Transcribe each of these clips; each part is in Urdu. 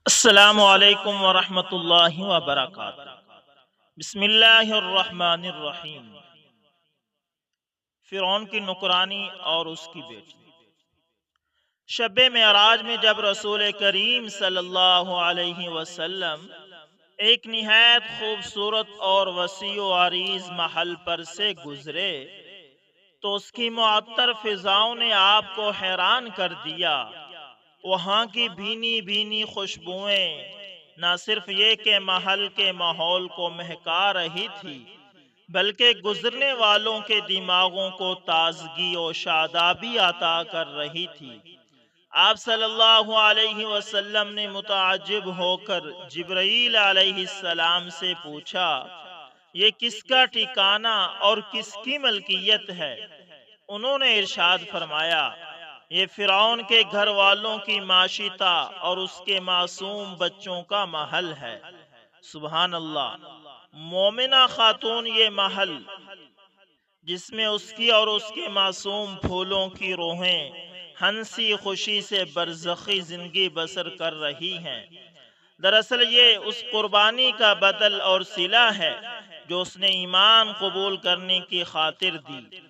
السلام علیکم ورحمۃ اللہ وبرکاتہ۔ بسم اللہ الرحمن الرحیم۔ فرعون کی نکرانی اور اس کی بیٹی۔ شب معراج میں جب رسول کریم صلی اللہ علیہ وسلم ایک نہایت خوبصورت اور وسیع و عریض محل پر سے گزرے تو اس کی معطر فضاؤں نے آپ کو حیران کر دیا۔ وہاں کی بھینی بھینی خوشبوئیں نہ صرف یہ کہ محل کے ماحول کو مہکا رہی تھی بلکہ گزرنے والوں کے دماغوں کو تازگی و شادابی عطا کر رہی تھی۔ آپ صلی اللہ علیہ وسلم نے متعجب ہو کر جبرائیل علیہ السلام سے پوچھا، یہ کس کا ٹھکانہ اور کس کی ملکیت ہے؟ انہوں نے ارشاد فرمایا، یہ فرعون کے گھر والوں کی معیشتہ اور اس کے معصوم بچوں کا محل ہے۔ سبحان اللہ۔ مومنہ خاتون یہ محل جس میں اس کی اور اس کے معصوم پھولوں کی روحیں ہنسی خوشی سے برزخی زندگی بسر کر رہی ہیں، دراصل یہ اس قربانی کا بدل اور صلہ ہے جو اس نے ایمان قبول کرنے کی خاطر دی۔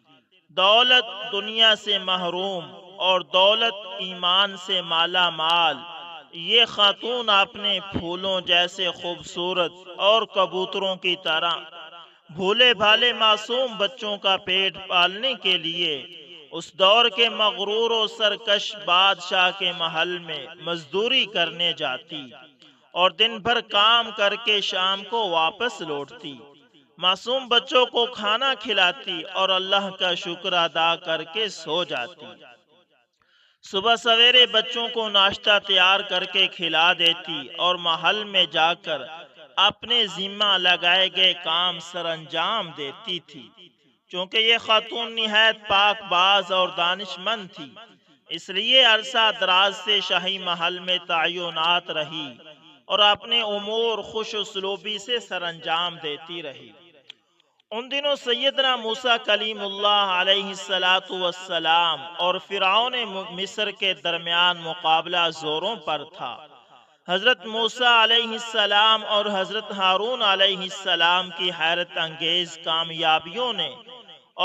دولت دنیا سے محروم اور دولت ایمان سے مالا مال، یہ خاتون اپنے پھولوں جیسے خوبصورت اور کبوتروں کی طرح بھولے بھالے معصوم بچوں کا پیٹ پالنے کے لیے اس دور کے مغرور و سرکش بادشاہ کے محل میں مزدوری کرنے جاتی اور دن بھر کام کر کے شام کو واپس لوٹتی، معصوم بچوں کو کھانا کھلاتی اور اللہ کا شکر ادا کر کے سو جاتی۔ صبح سویرے بچوں کو ناشتہ تیار کر کے کھلا دیتی اور محل میں جا کر اپنے ذمہ لگائے گئے کام سر انجام دیتی تھی۔ چونکہ یہ خاتون نہایت پاک باز اور دانش مند تھی، اس لیے عرصہ دراز سے شاہی محل میں تعینات رہی اور اپنے امور خوش اسلوبی سے سر انجام دیتی رہی۔ ان دنوں سیدنا موسیٰ کلیم اللہ علیہ السلام اور فرعون مصر کے درمیان مقابلہ زوروں پر تھا۔ حضرت موسیٰ علیہ السلام اور حضرت ہارون علیہ السلام کی حیرت انگیز کامیابیوں نے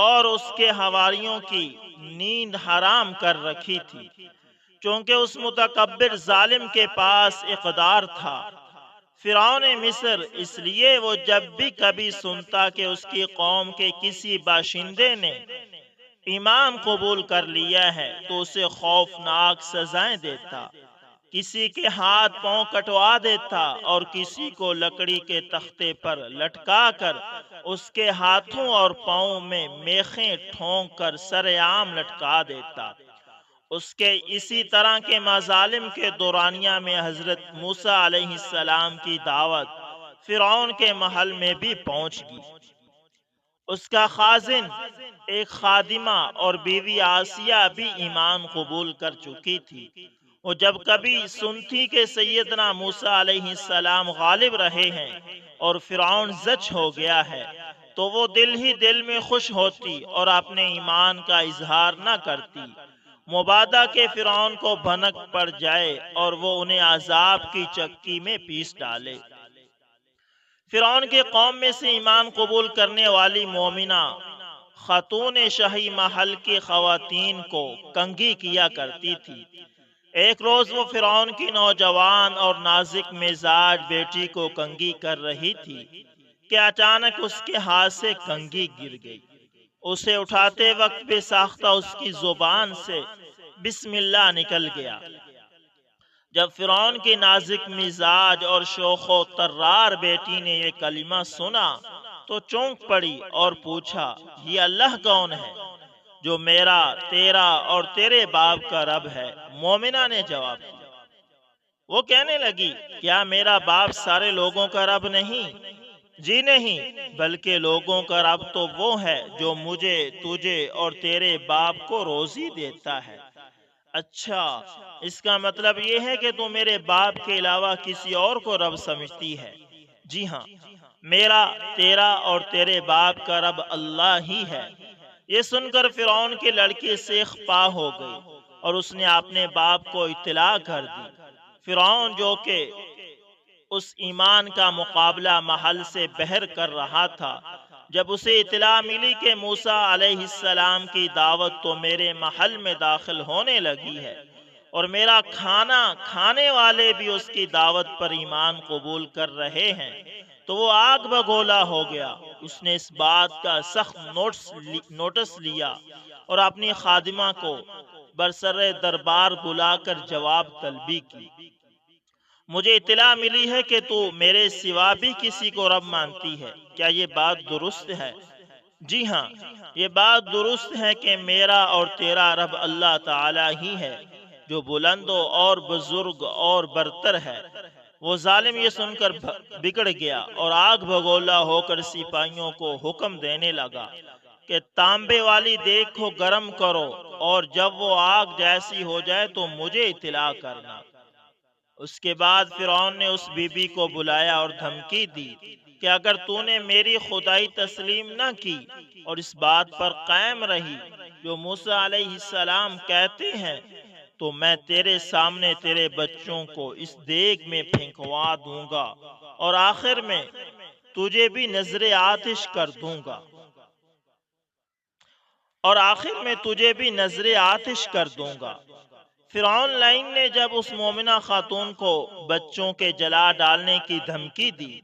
اور اس کے حواریوں کی نیند حرام کر رکھی تھی، چونکہ اس متکبر ظالم کے پاس اقدار تھا۔ فرعون مصر اس لیے وہ جب بھی کبھی سنتا کہ اس کی قوم کے کسی باشندے نے ایمان قبول کر لیا ہے تو اسے خوفناک سزائیں دیتا، کسی کے ہاتھ پاؤں کٹوا دیتا اور کسی کو لکڑی کے تختے پر لٹکا کر اس کے ہاتھوں اور پاؤں میں میخیں ٹھونک کر سر عام لٹکا دیتا۔ اس کے اسی طرح کے مظالم کے دورانیہ میں حضرت موسیٰ علیہ السلام کی دعوت فرعون کے محل میں بھی پہنچ گئی۔ اس کا خازن ایک خادمہ اور بیوی آسیہ بھی ایمان قبول کر چکی تھی۔ وہ جب کبھی سنتی کہ سیدنا موسیٰ علیہ السلام غالب رہے ہیں اور فرعون زچ ہو گیا ہے تو وہ دل ہی دل میں خوش ہوتی اور اپنے ایمان کا اظہار نہ کرتی، مبادا کہ فرعون کو بھنک پڑ جائے اور وہ انہیں عذاب کی چکی میں پیس ڈالے۔ فرعون کے قوم میں سے ایمان قبول کرنے والی مومنہ خاتون شاہی محل کی خواتین کو کنگھی کیا کرتی تھی۔ ایک روز وہ فرعون کی نوجوان اور نازک مزاج بیٹی کو کنگھی کر رہی تھی کہ اچانک اس کے ہاتھ سے کنگھی گر گئی۔ اسے اٹھاتے وقت بے ساختہ اس کی زبان سے بسم اللہ نکل گیا۔ جب فرعون کی نازک مزاج اور شوخ و طرار بیٹی نے یہ کلمہ سنا تو چونک پڑی اور پوچھا، یہ اللہ کون ہے جو میرا، تیرا اور تیرے باپ کا رب ہے؟ مومنہ نے جواب دیا۔ وہ کہنے لگی، کیا میرا باپ سارے لوگوں کا رب نہیں؟ جی نہیں، بلکہ لوگوں کا رب تو وہ ہے جو مجھے، تجھے اور تیرے باپ کو روزی دیتا ہے۔ اچھا، اس کا مطلب یہ ہے کہ تو میرے باپ کے علاوہ کسی اور کو رب سمجھتی ہے؟ جی ہاں، میرا، تیرا اور تیرے باپ کا رب اللہ ہی ہے۔ یہ سن کر فرعون کی لڑکی سیخ پا ہو گئی اور اس نے اپنے باپ کو اطلاع کر دی۔ فرعون جو کہ اس ایمان کا مقابلہ محل سے بہر کر رہا تھا، جب اسے اطلاع ملی کہ موسیٰ علیہ السلام کی دعوت تو میرے محل میں داخل ہونے لگی ہے اور میرا کھانا کھانے والے بھی اس کی دعوت پر ایمان قبول کر رہے ہیں، تو وہ آگ بگولا ہو گیا۔ اس نے اس بات کا سخت نوٹس لیا اور اپنی خادمہ کو برسر دربار بلا کر جواب طلبی کی۔ مجھے اطلاع ملی ہے کہ تو میرے سوا بھی کسی کو رب مانتی ہے، کیا یہ بات درست ہے؟ جی ہاں، یہ بات درست ہے کہ میرا اور تیرا رب اللہ تعالی ہی ہے، جو بلند اور بزرگ اور برتر ہے۔ وہ ظالم یہ سن کر بگڑ گیا اور آگ بگولا ہو کر سپاہیوں کو حکم دینے لگا کہ تانبے والی دیگ کو گرم کرو، اور جب وہ آگ جیسی ہو جائے تو مجھے اطلاع کرنا۔ اس کے بعد فرعون نے اس بی بی کو بلایا اور دھمکی دی کہ اگر تو نے میری خدائی تسلیم نہ کی اور اس بات پر قائم رہی جو موسیٰ علیہ السلام کہتے ہیں، تو میں تیرے سامنے تیرے بچوں کو اس دیگ میں پھینکوا دوں گا اور آخر میں تجھے بھی نظر آتش کر دوں گا فرعون لائن نے جب اس مومنہ خاتون کو بچوں کے جلا ڈالنے کی دھمکی دی،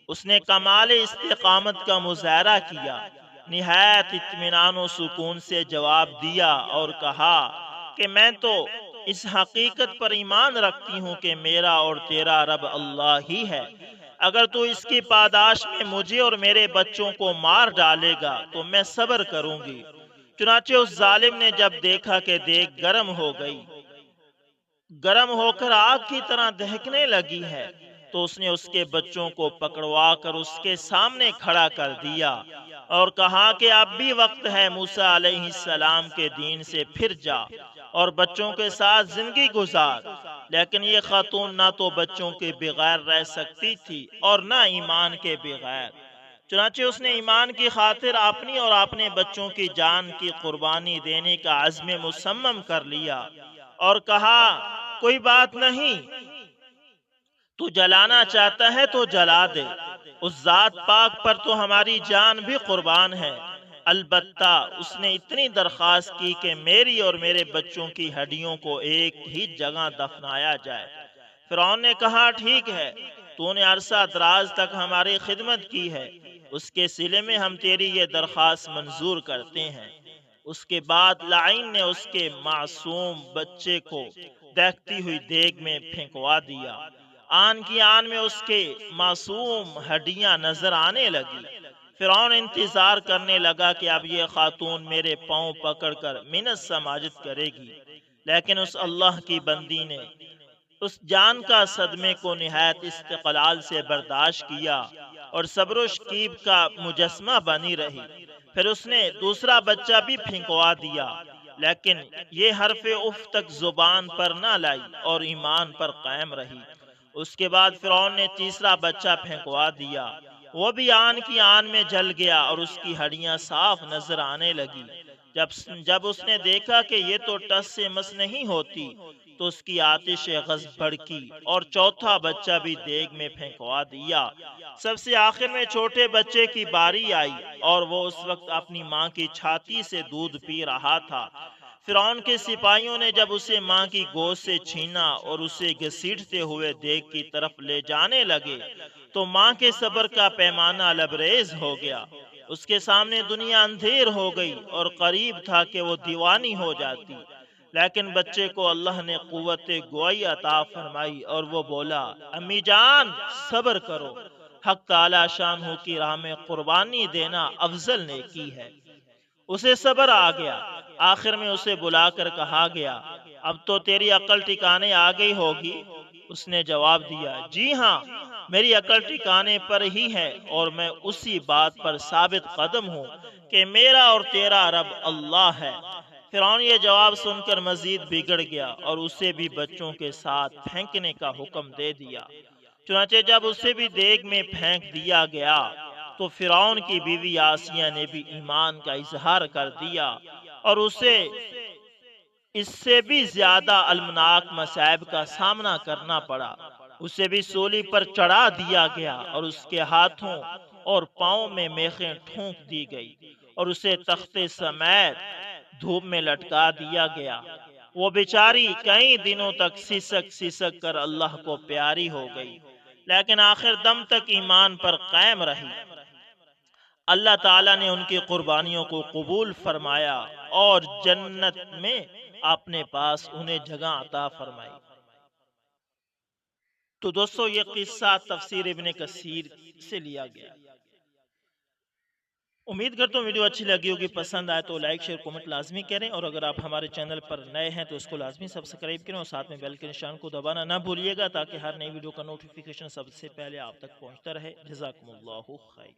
اس نے کمال استقامت کا مظاہرہ کیا، نہایت اطمینان و سکون سے جواب دیا اور کہا کہ میں تو اس حقیقت پر ایمان رکھتی ہوں کہ میرا اور تیرا رب اللہ ہی ہے۔ اگر تو اس کی پاداش میں مجھے اور میرے بچوں کو مار ڈالے گا تو میں صبر کروں گی۔ چنانچہ اس ظالم نے جب دیکھا کہ دیگ گرم ہو کر آگ کی طرح دہکنے لگی ہے، تو اس نے اس کے بچوں کو پکڑوا کر اس کے سامنے کھڑا کر دیا اور کہا کہ اب بھی وقت ہے، موسیٰ علیہ السلام کے دین سے پھر جا اور بچوں کے ساتھ زندگی گزار۔ لیکن یہ خاتون نہ تو بچوں کے بغیر رہ سکتی تھی اور نہ ایمان کے بغیر، چنانچہ اس نے ایمان کی خاطر اپنی اور اپنے بچوں کی جان کی قربانی دینے کا عزم مصمم کر لیا اور کہا کوئی بات نہیں، تو جلانا چاہتا ہے تو جلا دے، اس ذات پاک پر تو ہماری جان بھی قربان ہے۔ البتہ اس نے اتنی درخواست کی کہ میری اور میرے بچوں کی ہڈیوں کو ایک ہی جگہ دفنایا جائے۔ فرعون نے کہا ٹھیک ہے، تو نے عرصہ دراز تک ہماری خدمت کی ہے، اس کے صلے میں ہم تیری یہ درخواست منظور کرتے ہیں۔ اس کے بعد لعین نے اس کے معصوم بچے کو دہکتی ہوئی دیگ میں پھینکوا دیا۔ آن کی آن میں اس کے معصوم ہڈیاں نظر آنے لگی۔ فرعون انتظار کرنے لگا کہ اب یہ خاتون میرے پاؤں پکڑ کر منت سماجت کرے گی، لیکن اس اللہ کی بندی نے اس جان کا صدمے کو نہایت استقلال سے برداشت کیا اور صبر و شکیب کا مجسمہ بنی رہی۔ پھر اس نے دوسرا بچہ بھی پھینکوا دیا، لیکن یہ حرف اف تک زبان پر نہ لائی اور ایمان پر قائم رہی۔ اس کے بعد فرعون نے تیسرا بچہ پھینکوا دیا، وہ بھی آن کی آن میں جل گیا اور اس کی ہڈیاں صاف نظر آنے لگی۔ جب اس نے دیکھا کہ یہ تو ٹس سے مس نہیں ہوتی، تو اس کی آتش غضب بھڑکی اور چوتھا بچہ بھی دیگ میں پھینکوا دیا۔ سب سے آخر میں چھوٹے بچے کی باری آئی اور وہ اس وقت اپنی ماں کی چھاتی سے دودھ پی رہا تھا۔ فرعون کے سپاہیوں نے جب اسے ماں کی گود سے چھینا اور اسے گھسیٹتے ہوئے دیگ کی طرف لے جانے لگے، تو ماں کے صبر کا پیمانہ لبریز ہو گیا۔ اس کے سامنے دنیا اندھیر ہو گئی اور قریب تھا کہ وہ دیوانی ہو جاتی، لیکن بچے کو اللہ نے قوت گوئی عطا فرمائی اور وہ بولا امی جان صبر کرو، حق تعالی شانہ کی راہ میں قربانی دینا افضل نیکی ہے۔ اسے صبر آ گیا۔ آخر میں اسے بلا کر کہا گیا اب تو تیری عقل ٹھکانے آ گئی ہوگی۔ اس نے جواب دیا جی ہاں، میری عقل ٹھکانے پر ہی ہے اور میں اسی بات پر ثابت قدم ہوں کہ میرا اور تیرا رب اللہ ہے۔ فرعون یہ جواب سن کر مزید بگڑ گیا اور اسے بھی بچوں کے ساتھ پھینکنے کا حکم دے دیا۔ چنانچہ جب اسے بھی دیگ میں پھینک دیا گیا تو فرعون کی بیوی آسیہ نے بھی ایمان کا اظہار کر دیا اور اسے اس سے بھی زیادہ المناک مصائب کا سامنا کرنا پڑا۔ اسے بھی سولی پر چڑھا دیا گیا اور اس کے ہاتھوں اور پاؤں میں میخیں ٹھونک دی گئی اور اسے تختے سمیت دھوپ میں لٹکا دیا گیا۔ وہ بیچاری کئی دنوں تک سسک سسک کر اللہ کو پیاری ہو گئی، لیکن آخر دم تک ایمان پر قائم رہی۔ اللہ تعالیٰ نے ان کی قربانیوں کو قبول فرمایا اور جنت میں اپنے پاس انہیں جگہ عطا فرمائی۔ تو دوستو یہ قصہ تفسیر ابن کثیر سے لیا گیا۔ امید کرتا ہوں ویڈیو اچھی لگی ہوگی، پسند آئے تو لائک شیئر کومنٹ لازمی کریں، اور اگر آپ ہمارے چینل پر نئے ہیں تو اس کو لازمی سبسکرائب کریں اور ساتھ میں بیل کے نشان کو دبانا نہ بھولیے گا تاکہ ہر نئی ویڈیو کا نوٹیفیکیشن سب سے پہلے آپ تک پہنچتا رہے۔ جزاکم اللہ خیر۔